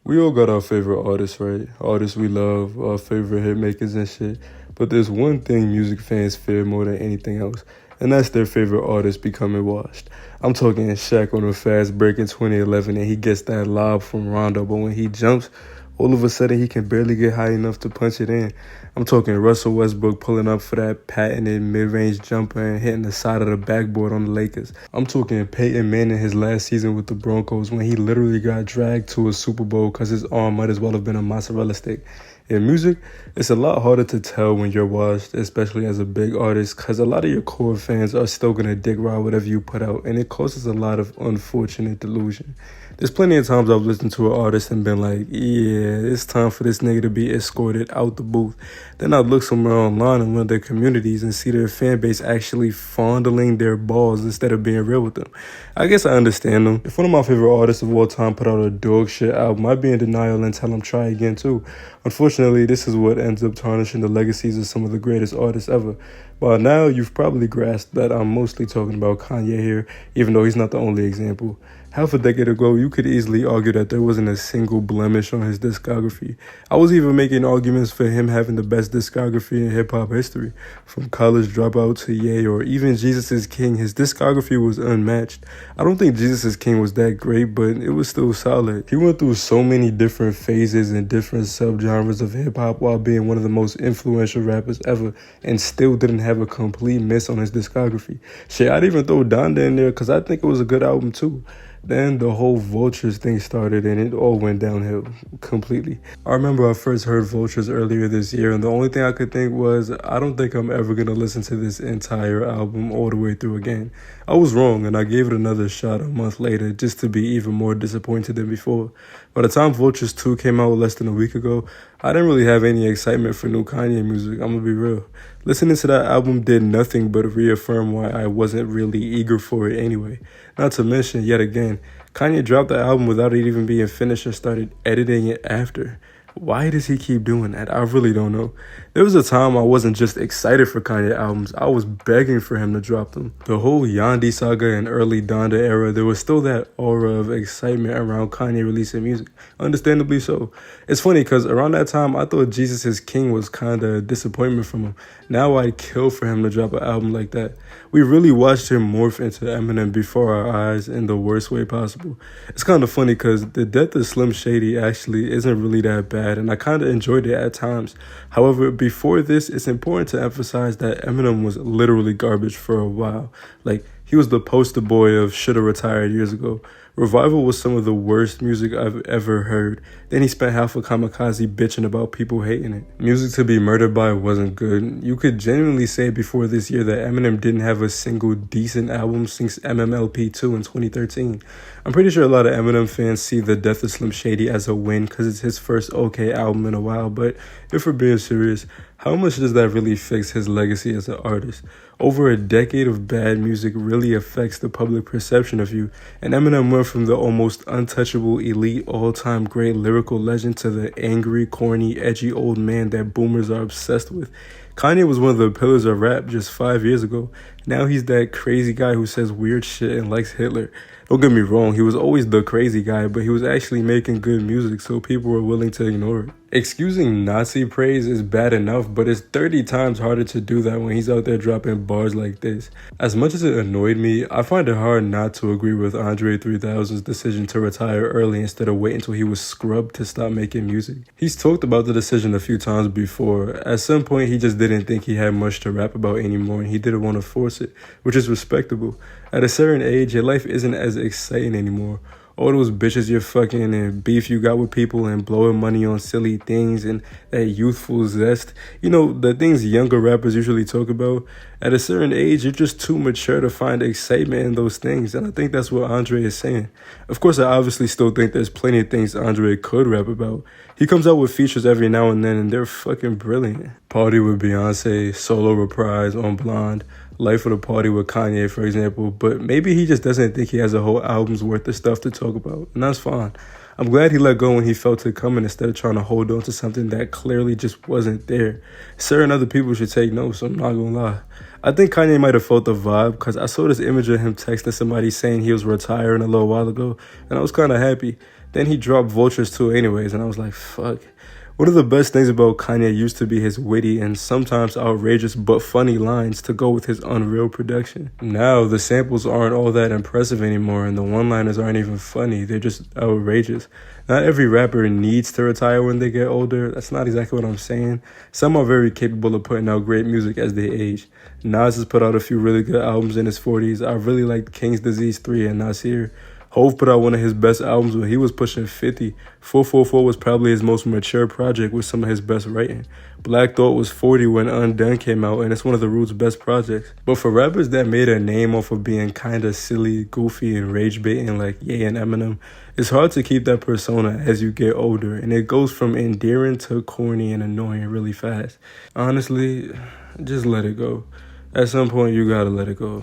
We all got our favorite artists, right? Artists we love, our favorite hit makers and shit. But there's one thing music fans fear more than anything else, and that's their favorite artist becoming washed. I'm talking Shaq on a fast break in 2011 and he gets that lob from Rondo, but when he jumps, all of a sudden he can barely get high enough to punch it in. I'm talking Russell Westbrook pulling up for that patented mid-range jumper and hitting the side of the backboard on the Lakers. I'm talking Peyton Manning his last season with the Broncos when he literally got dragged to a Super Bowl because his arm might as well have been a mozzarella stick. In music, it's a lot harder to tell when you're washed, especially as a big artist, because a lot of your core fans are still going to dick ride whatever you put out, and it causes a lot of unfortunate delusion. There's plenty of times I've listened to an artist and been like, yeah, it's time for this nigga to be escorted out the booth. Then I'd look somewhere online in one of their communities and see their fan base actually fondling their balls instead of being real with them. I guess I understand them. If one of my favorite artists of all time put out a dog shit album, I'd be in denial and tell him try again too. Unfortunately, this is what ends up tarnishing the legacies of some of the greatest artists ever. By now, you've probably grasped that I'm mostly talking about Kanye here, even though he's not the only example. Half a decade ago, you could easily argue that there wasn't a single blemish on his discography. I was even making arguments for him having the best discography in hip-hop history. From College Dropout to Ye or even Jesus is King, his discography was unmatched. I don't think Jesus is King was that great, but it was still solid. He went through so many different phases and different subgenres of hip-hop while being one of the most influential rappers ever and still didn't have a complete miss on his discography. Shit, I'd even throw Donda in there because I think it was a good album too. Then the whole Vultures thing started and it all went downhill completely. I remember I first heard Vultures earlier this year and the only thing I could think was, I don't think I'm ever going to listen to this entire album all the way through again. I was wrong and I gave it another shot a month later just to be even more disappointed than before. By the time Vultures 2 came out less than a week ago, I didn't really have any excitement for new Kanye music, I'm gonna be real. Listening to that album did nothing but reaffirm why I wasn't really eager for it anyway. Not to mention, yet again, Kanye dropped the album without it even being finished and started editing it after. Why does he keep doing that? I really don't know. There was a time I wasn't just excited for Kanye albums, I was begging for him to drop them. The whole Yandhi saga and early Donda era, there was still that aura of excitement around Kanye releasing music. Understandably so. It's funny because around that time, I thought Jesus is King was kind of a disappointment from him. Now I'd kill for him to drop an album like that. We really watched him morph into Eminem before our eyes in the worst way possible. It's kind of funny because the death of Slim Shady actually isn't really that bad, and I kind of enjoyed it at times. However, before this, it's important to emphasize that Eminem was literally garbage for a while. Like, he was the poster boy of shoulda retired years ago. Revival was some of the worst music I've ever heard. Then he spent half a kamikaze bitching about people hating it. Music to be murdered by wasn't good. You could genuinely say before this year that Eminem didn't have a single decent album since MMLP 2 in 2013. I'm pretty sure a lot of Eminem fans see the death of Slim Shady as a win because it's his first okay album in a while, but if we're being serious, how much does that really fix his legacy as an artist? Over a decade of bad music really affects the public perception of you, and Eminem went from the almost untouchable elite all-time great lyrical legend to the angry, corny, edgy old man that boomers are obsessed with. Kanye was one of the pillars of rap just 5 years ago. Now he's that crazy guy who says weird shit and likes Hitler. Don't get me wrong, he was always the crazy guy, but he was actually making good music, so people were willing to ignore it. Excusing Nazi praise is bad enough, but it's 30 times harder to do that when he's out there dropping bars like this. As much as it annoyed me, I find it hard not to agree with André 3000's decision to retire early instead of wait until he was scrubbed to stop making music. He's talked about the decision a few times before. At some point, he just didn't think he had much to rap about anymore and he didn't want to force it, which is respectable. At a certain age, your life isn't as exciting anymore. All those bitches you're fucking and beef you got with people and blowing money on silly things and that youthful zest. You know, the things younger rappers usually talk about. At a certain age, you're just too mature to find excitement in those things. And I think that's what André is saying. Of course, I obviously still think there's plenty of things André could rap about. He comes out with features every now and then and they're fucking brilliant. Party with Beyonce, solo reprise on Blonde. Life of the Party with Kanye, for example, but maybe he just doesn't think he has a whole album's worth of stuff to talk about, and that's fine. I'm glad he let go when he felt it coming instead of trying to hold on to something that clearly just wasn't there. Certain other people should take notes, I'm not gonna lie. I think Kanye might have felt the vibe because I saw this image of him texting somebody saying he was retiring a little while ago, and I was kind of happy. Then he dropped Vultures too anyways, and I was like, fuck. One of the best things about Kanye used to be his witty and sometimes outrageous but funny lines to go with his unreal production. Now, the samples aren't all that impressive anymore and the one-liners aren't even funny, they're just outrageous. Not every rapper needs to retire when they get older, that's not exactly what I'm saying. Some are very capable of putting out great music as they age. Nas has put out a few really good albums in his 40s. I really liked King's Disease 3 and Nasir. Hove put out one of his best albums when he was pushing 50. 444 was probably his most mature project with some of his best writing. Black Thought was 40 when Undone came out, and it's one of the Roots' best projects. But for rappers that made a name off of being kinda silly, goofy, and rage-baiting like Ye and Eminem, it's hard to keep that persona as you get older, and it goes from endearing to corny and annoying really fast. Honestly, just let it go. At some point, you gotta let it go.